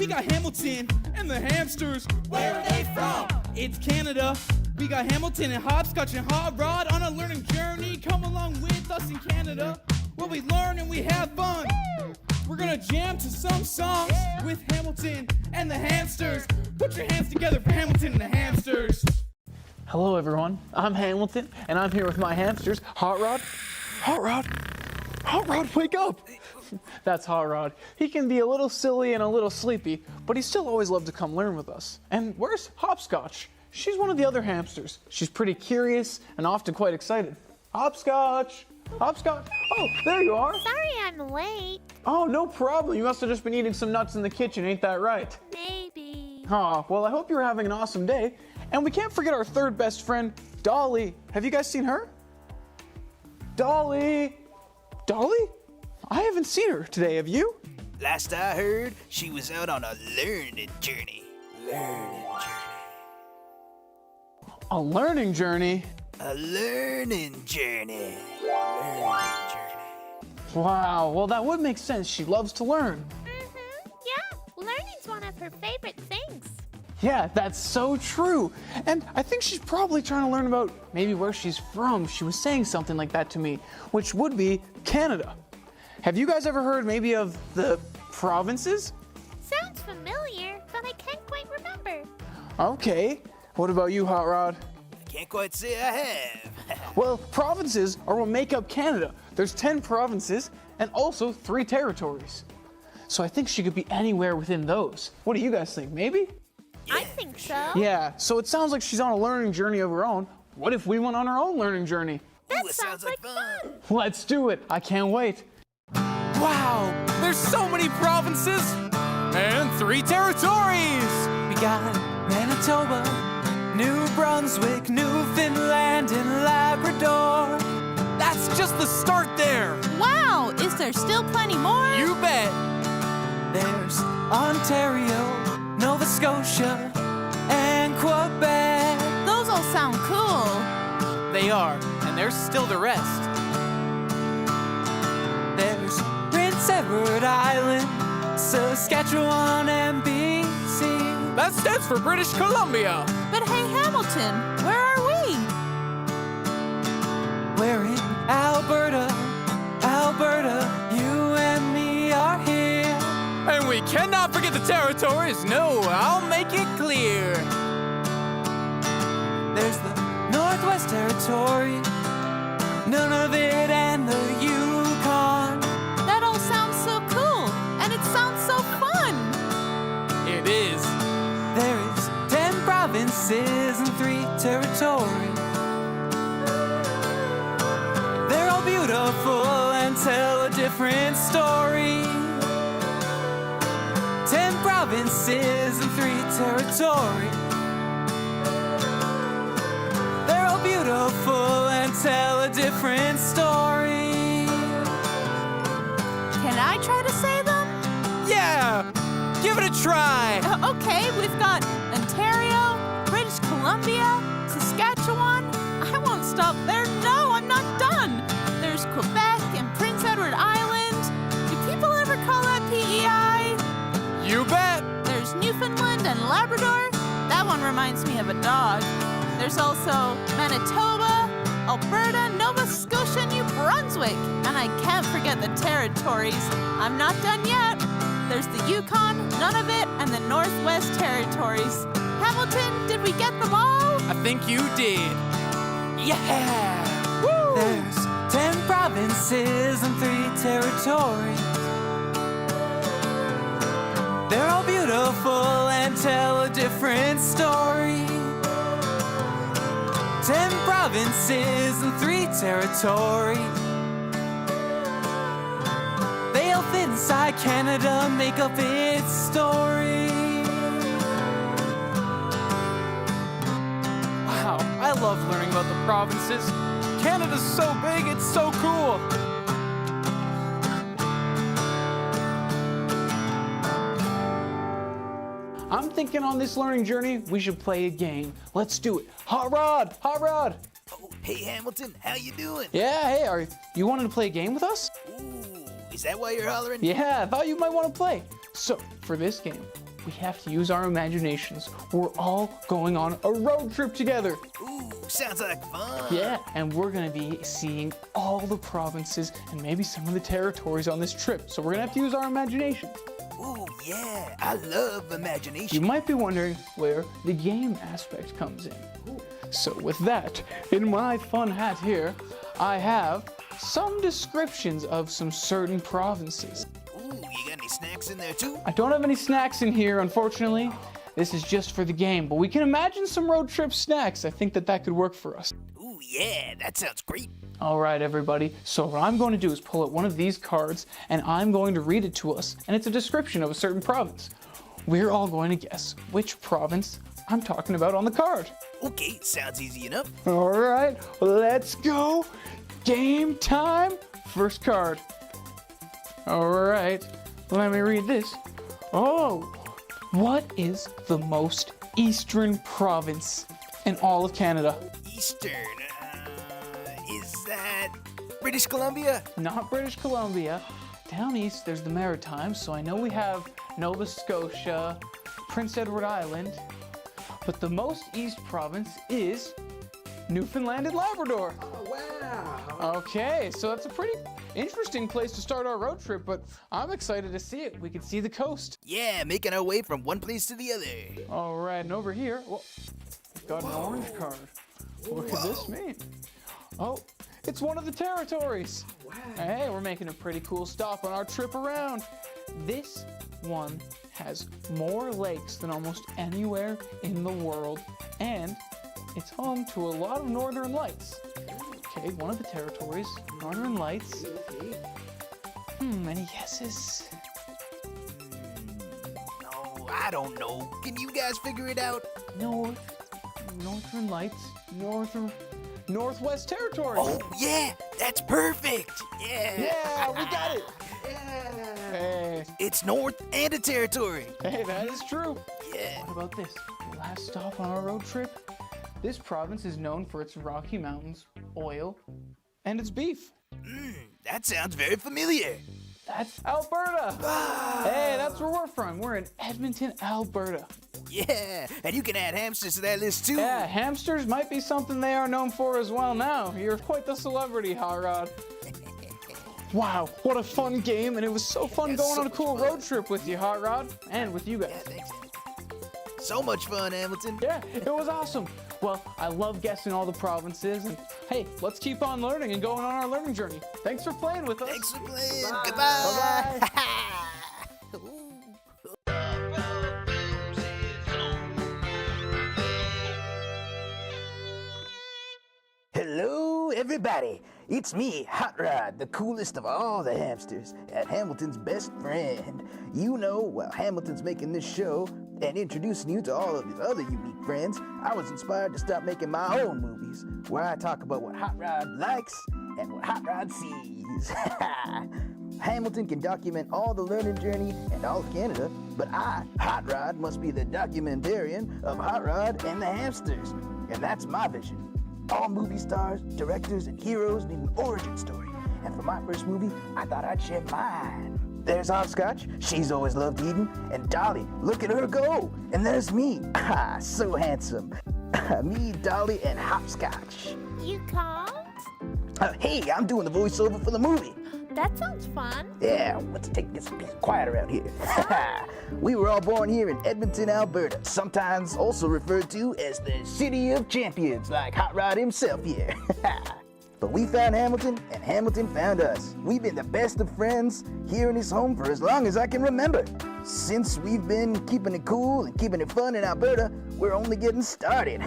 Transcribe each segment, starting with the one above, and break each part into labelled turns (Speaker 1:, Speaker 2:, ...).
Speaker 1: We got Hamilton and the Hamsters. Where are they from? It's Canada. We got Hamilton and Hopscotch and Hot Rod on a learning journey. Come along with us in Canada, where we learn and we have fun. We're gonna jam to some songs with Hamilton and the Hamsters. Put your hands together for Hamilton and the Hamsters.
Speaker 2: Hello everyone, I'm Hamilton and I'm here with my hamsters, Hot Rod. Hot Rod, Hot Rod, wake up! That's Hot Rod. He can be a little silly and a little sleepy, but he still always loves to come learn with us. And where's Hopscotch? She's one of the other hamsters. She's pretty curious and often quite excited. Hopscotch! Hopscotch! Oh, there you are!
Speaker 3: Sorry I'm late.
Speaker 2: Oh, no problem. You must have just been eating some nuts in the kitchen, ain't that right?
Speaker 3: Maybe.
Speaker 2: Oh, well, I hope you're having an awesome day. And we can't forget our third best friend, Dolly. Have you guys seen her? Dolly! Dolly? I haven't seen her today, have you?
Speaker 4: Last I heard, she was out on a learning journey.
Speaker 2: A learning journey?
Speaker 4: A learning journey.
Speaker 2: Wow, well, that would make sense. She loves to learn.
Speaker 3: Yeah, learning's one of her favorite things.
Speaker 2: Yeah, that's so true. And I think she's probably trying to learn about maybe where she's from. She was saying something like that to me, which would be Canada. Have you guys ever heard maybe of the provinces?
Speaker 3: Sounds familiar, but I can't quite remember.
Speaker 2: Okay. What about you, Hot Rod?
Speaker 4: I can't quite say I have.
Speaker 2: Well, provinces are what make up Canada. There's 10 provinces and also 3 territories. So I think she could be anywhere within those. What do you guys think? Maybe?
Speaker 3: I think so.
Speaker 2: Yeah, so it sounds like she's on a learning journey of her own. What if we went on our own learning journey?
Speaker 3: That
Speaker 4: Ooh, it
Speaker 3: sounds like fun.
Speaker 2: Let's do it. I can't wait.
Speaker 5: Wow, there's so many provinces and 3 territories. We got Manitoba, New Brunswick, Newfoundland, and Labrador. That's just the start there.
Speaker 6: Wow, is there still plenty more?
Speaker 5: You bet. There's Ontario, Nova Scotia, and Quebec.
Speaker 6: Those all sound cool.
Speaker 5: They are, and there's still the rest. There's Prince Edward Island, Saskatchewan, and BC. That stands for British Columbia.
Speaker 6: But hey, Hamilton, where are we?
Speaker 5: We're in Alberta, Alberta, you and me are here. And we cannot forget the territories, no, I'll make it clear. There's the Northwest Territory, Nunavut, and the Yukon.
Speaker 6: That all sounds so cool, and it sounds so fun.
Speaker 5: It is. There is 10 provinces and 3 territories. They're all beautiful and tell a different story. 10 provinces and 3 territories. They're all beautiful and tell a different story.
Speaker 6: Can I try to say them?
Speaker 5: Yeah, give it a try.
Speaker 6: Okay, we've got Ontario, British Columbia, Saskatchewan. I won't stop there. No, I'm not done. There's Quebec and Prince Edward Island. Do people ever call that PEI?
Speaker 5: You bet.
Speaker 6: There's Newfoundland and Labrador. That one reminds me of a dog. There's also Manitoba, Alberta, Nova Scotia, New Brunswick. And I can't forget the territories. I'm not done yet. There's the Yukon, Nunavut, and the Northwest Territories. Hamilton, did we get them all?
Speaker 5: I think you did. Yeah! Woo! There's 10 provinces and 3 territories. They're all beautiful and tell a different story. 10 provinces and 3 territories. They all fit inside Canada, make up its story. Wow, I love learning about the provinces. Canada's so big, it's so cool.
Speaker 2: I'm thinking on this learning journey, we should play a game. Let's do it. Hot Rod! Hot Rod!
Speaker 4: Oh, hey Hamilton, how you doing?
Speaker 2: Yeah, hey, you wanted to play a game with us?
Speaker 4: Ooh, is that why you're hollering?
Speaker 2: Yeah, I thought you might want to play. So, for this game, we have to use our imaginations. We're all going on a road trip together.
Speaker 4: Ooh, sounds like fun.
Speaker 2: Yeah, and we're gonna be seeing all the provinces and maybe some of the territories on this trip. So we're gonna have to use our imagination.
Speaker 4: Ooh, yeah, I love
Speaker 2: You
Speaker 4: imagination.
Speaker 2: might be wondering where the game aspect comes in. So with that, in my fun hat here, I have some descriptions of some certain provinces.
Speaker 4: Ooh, you got any snacks in there too?
Speaker 2: I don't have any snacks in here, unfortunately. This is just for the game, but we can imagine some road trip snacks. I think that could work for us.
Speaker 4: Ooh, yeah, that sounds great.
Speaker 2: All right, everybody. So what I'm going to do is pull out one of these cards, and I'm going to read it to us, and it's a description of a certain province. We're all going to guess which province I'm talking about on the card.
Speaker 4: Okay, sounds easy enough.
Speaker 2: All right, let's go. Game time. First card. All right, let me read this. Oh, what is the most eastern province in all of Canada?
Speaker 4: Eastern, is that British Columbia?
Speaker 2: Not British Columbia. Down east, there's the Maritimes, so I know we have Nova Scotia, Prince Edward Island, but the most east province is Newfoundland and Labrador.
Speaker 7: Oh, wow.
Speaker 2: Okay, so that's a pretty interesting place to start our road trip, but I'm excited to see it. We can see the coast.
Speaker 4: Yeah, making our way from one place to the other.
Speaker 2: All right, and over here, well, got an orange card. What could this mean? Oh, it's one of the territories.
Speaker 7: Wow.
Speaker 2: Hey, we're making a pretty cool stop on our trip around. This one has more lakes than almost anywhere in the world, and it's home to a lot of northern lights. Okay, one of the territories, northern lights. Any guesses?
Speaker 4: No, I don't know. Can you guys figure it out?
Speaker 2: Northern lights, Northwest Territory.
Speaker 4: Oh, yeah, that's perfect. Yeah.
Speaker 2: Yeah, we got it.
Speaker 7: Yeah.
Speaker 2: Hey,
Speaker 4: It's north and a territory.
Speaker 2: that is true.
Speaker 4: Yeah.
Speaker 2: What about this? The last stop on our road trip? This province is known for its Rocky Mountains, oil, and its beef.
Speaker 4: That sounds very familiar.
Speaker 2: That's Alberta. Hey, that's where we're from. We're in Edmonton, Alberta.
Speaker 4: Yeah, and you can add hamsters to that list too.
Speaker 2: Yeah, hamsters might be something they are known for as well now. You're quite the celebrity, Hot Rod. Wow, what a fun game, and it was so fun
Speaker 4: Yeah,
Speaker 2: going
Speaker 4: so
Speaker 2: on a
Speaker 4: much
Speaker 2: cool
Speaker 4: fun.
Speaker 2: road trip with you, Hot Rod, and with you
Speaker 4: Yeah,
Speaker 2: guys.
Speaker 4: thanks. So much fun, Hamilton.
Speaker 2: Yeah, it was awesome. Well, I love guessing all the provinces, and hey, let's keep on learning and going on our learning journey. Thanks for playing with us.
Speaker 4: Thanks for playing.
Speaker 7: Bye.
Speaker 4: Goodbye. Hello, everybody. It's me, Hot Rod, the coolest of all the hamsters, and Hamilton's best friend. You know, while Hamilton's making this show and introducing you to all of his other unique friends, I was inspired to start making my own movies, where I talk about what Hot Rod likes and what Hot Rod sees. Hamilton can document all the learning journey and all of Canada, but I, Hot Rod, must be the documentarian of Hot Rod and the Hamsters, and that's my vision. All movie stars, directors, and heroes need an origin story. And for my first movie, I thought I'd share mine. There's Hopscotch, she's always loved eating. And Dolly, look at her go. And there's me, so handsome. Me, Dolly, and Hopscotch.
Speaker 3: You called?
Speaker 4: Hey, I'm doing the voiceover for the movie.
Speaker 3: That sounds fun.
Speaker 4: Yeah, let's get some peace and quiet around here. We were all born here in Edmonton, Alberta, sometimes also referred to as the City of Champions, like Hot Rod himself here. But we found Hamilton, and Hamilton found us. We've been the best of friends here in his home for as long as I can remember. Since we've been keeping it cool and keeping it fun in Alberta, we're only getting started.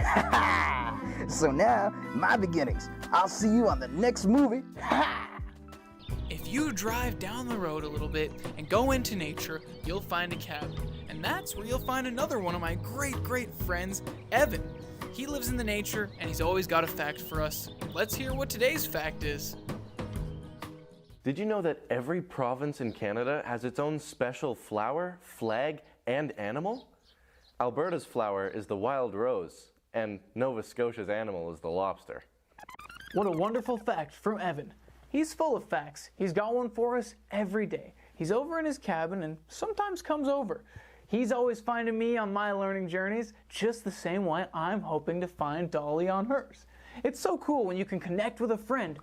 Speaker 4: So now, my beginnings. I'll see you on the next movie.
Speaker 5: If you drive down the road a little bit and go into nature, you'll find a cabin. And that's where you'll find another one of my great friends, Evan. He lives in the nature and he's always got a fact for us. Let's hear what today's fact is.
Speaker 8: Did you know that every province in Canada has its own special flower, flag, and animal? Alberta's flower is the wild rose, and Nova Scotia's animal is the lobster.
Speaker 2: What a wonderful fact from Evan. He's full of facts. He's got one for us every day. He's over in his cabin and sometimes comes over. He's always finding me on my learning journeys, just the same way I'm hoping to find Dolly on hers. It's so cool when you can connect with a friend,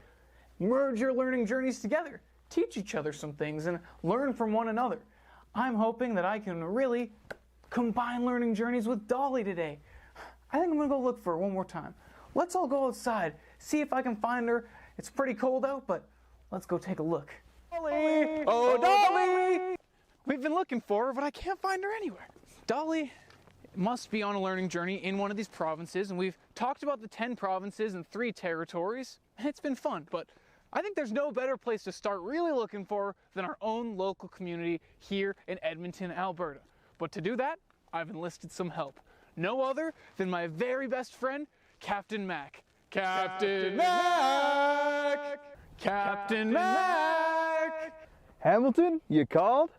Speaker 2: merge your learning journeys together, teach each other some things, and learn from one another. I'm hoping that I can really combine learning journeys with Dolly today. I think I'm gonna go look for her one more time. Let's all go outside, see if I can find her. It's pretty cold out, but let's go take a look. Dolly! Oh, Dolly! We've been looking for her, but I can't find her anywhere. Dolly must be on a learning journey in one of these provinces, and we've talked about the 10 provinces and 3 territories. It's been fun, but I think there's no better place to start really looking for her than our own local community here in Edmonton, Alberta. But to do that, I've enlisted some help. No other than my very best friend, Captain Mac. Captain Mac! Captain Mac!
Speaker 9: Hamilton, you called?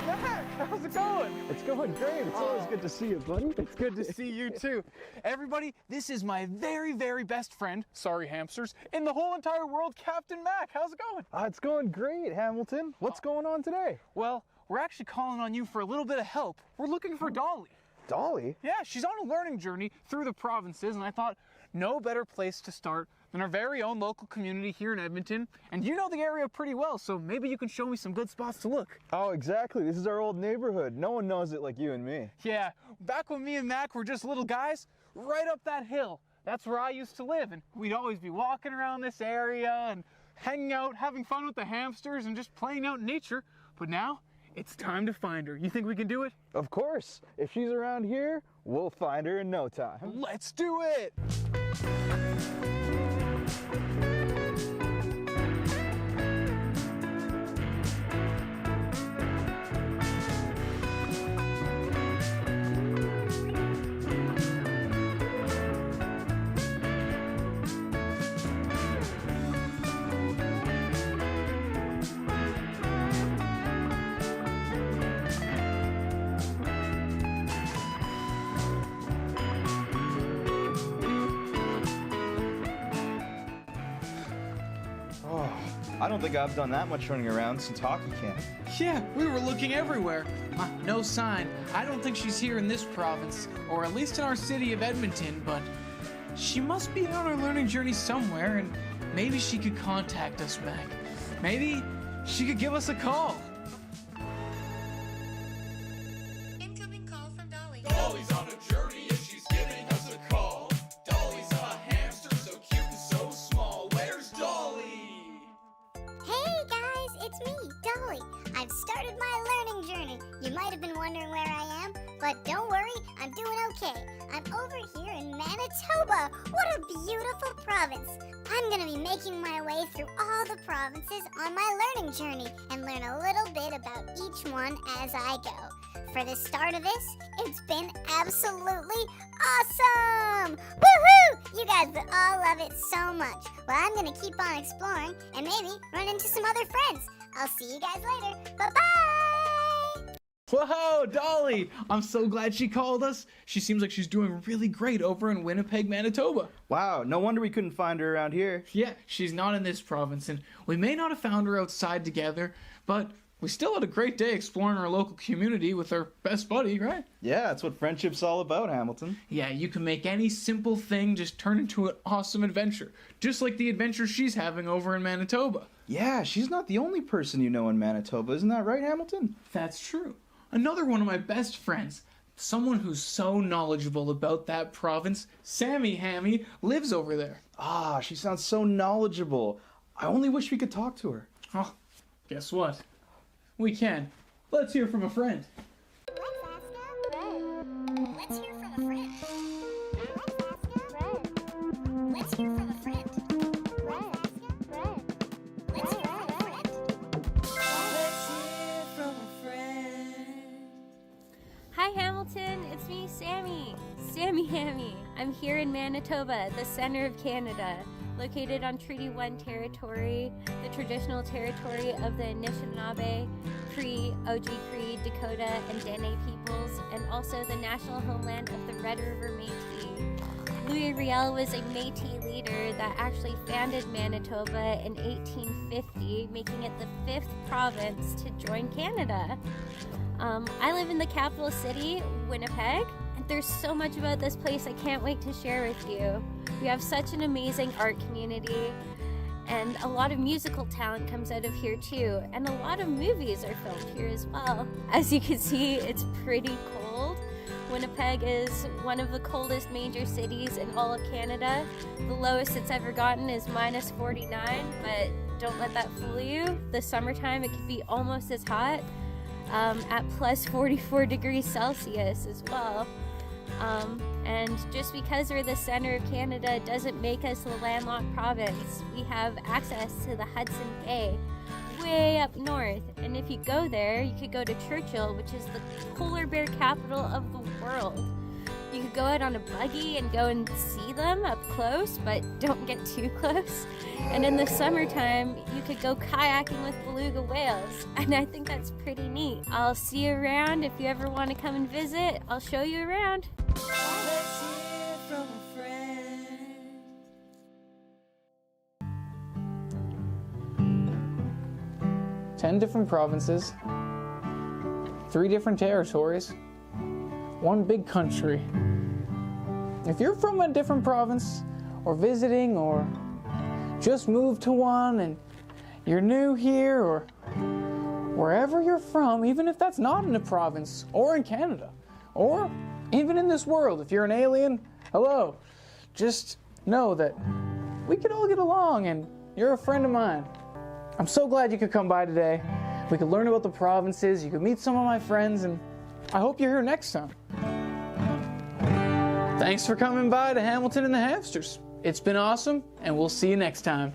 Speaker 2: Mac, how's it going?
Speaker 9: It's going great. It's always good to see you, buddy.
Speaker 2: It's good to see you too. Everybody, this is my very, very best friend, sorry hamsters, in the whole entire world, Captain Mac. How's it going?
Speaker 9: It's going great, Hamilton. What's going on today?
Speaker 2: Well, we're actually calling on you for a little bit of help. We're looking for Dolly.
Speaker 9: Dolly?
Speaker 2: Yeah, she's on a learning journey through the provinces, and I thought no better place to start than our very own local community here in Edmonton. And you know the area pretty well, so maybe you can show me some good spots to look.
Speaker 9: Oh, exactly. This is our old neighborhood. No one knows it like you and me.
Speaker 2: Yeah, back when me and Mac were just little guys, right up that hill, that's where I used to live, and we'd always be walking around this area and hanging out, having fun with the hamsters and just playing out in nature. But now, it's time to find her. You think we can do it?
Speaker 9: Of course. If she's around here, we'll find her in no time.
Speaker 2: Let's do it!
Speaker 9: I don't think I've done that much running around since hockey camp.
Speaker 5: Yeah, we were looking everywhere. No sign. I don't think she's here in this province, or at least in our city of Edmonton, but she must be on her learning journey somewhere, and maybe she could contact us, Mac. Maybe she could give us a call.
Speaker 3: Incoming call from Dolly.
Speaker 1: Dolly's on a journey and she's giving us a call. Dolly's a hamster so cute and so small. Where's Dolly?
Speaker 3: Hey guys, it's me, Dolly. I've started my learning journey. You might have been wondering where I am, but don't worry, I'm doing okay. I'm over here in Manitoba. What a beautiful province. I'm gonna be making my way through all the provinces on my learning journey and learn a little bit about each one as I go. For the start of this, it's been absolutely awesome! Woohoo! You guys would all love it so much. Well, I'm gonna keep on exploring and maybe run into some other friends. I'll see you guys later. Bye-bye!
Speaker 5: Whoa, Dolly! I'm so glad she called us. She seems like she's doing really great over in Winnipeg, Manitoba.
Speaker 9: Wow, no wonder we couldn't find her around here.
Speaker 5: Yeah, she's not in this province, and we may not have found her outside together, but we still had a great day exploring our local community with our best buddy, right?
Speaker 9: Yeah, that's what friendship's all about, Hamilton.
Speaker 5: Yeah, you can make any simple thing just turn into an awesome adventure, just like the adventure she's having over in Manitoba.
Speaker 9: Yeah, she's not the only person you know in Manitoba, isn't that right, Hamilton?
Speaker 5: That's true. Another one of my best friends, someone who's so knowledgeable about that province, Sammy Hammy, lives over there.
Speaker 9: Ah, she sounds so knowledgeable. I only wish we could talk to her.
Speaker 5: Oh, guess what? We can. Let's hear from a friend.
Speaker 3: Let's hear from a friend. Let's hear from a friend. Let's hear from a friend.
Speaker 10: Hi Hamilton, it's me, Sammy. Sammy Hammy. I'm here in Manitoba, the center of Canada, located on Treaty 1 territory, the traditional territory of the Anishinaabe, Cree, Oji-Cree, Dakota, and Dene peoples, and also the national homeland of the Red River Métis. Louis Riel was a Métis leader that actually founded Manitoba in 1850, making it the 5th province to join Canada. I live in the capital city, Winnipeg, and there's so much about this place I can't wait to share with you. We have such an amazing art community, and a lot of musical talent comes out of here too, and a lot of movies are filmed here as well. As you can see, it's pretty cold. Winnipeg is one of the coldest major cities in all of Canada. The lowest it's ever gotten is -49, but don't let that fool you. The summertime, it can be almost as hot, at +44 degrees Celsius as well. And just because we're the center of Canada doesn't make us a landlocked province. We have access to the Hudson Bay, way up north, and if you go there, you could go to Churchill, which is the polar bear capital of the world. You could go out on a buggy and go and see them up close, but don't get too close. And in the summertime, you could go kayaking with beluga whales, and I think that's pretty neat. I'll see you around. If you ever want to come and visit, I'll show you around.
Speaker 11: Let's hear from a friend.
Speaker 2: 10 different provinces, 3 different territories, 1 big country. If you're from a different province, or visiting, or just moved to one, and you're new here, or wherever you're from, even if that's not in a province, or in Canada, or even in this world, if you're an alien, hello. Just know that we could all get along, and you're a friend of mine. I'm so glad you could come by today. We could learn about the provinces, you could meet some of my friends, and I hope you're here next time. Thanks for coming by to Hamilton and the Hamsters. It's been awesome, and we'll see you next time.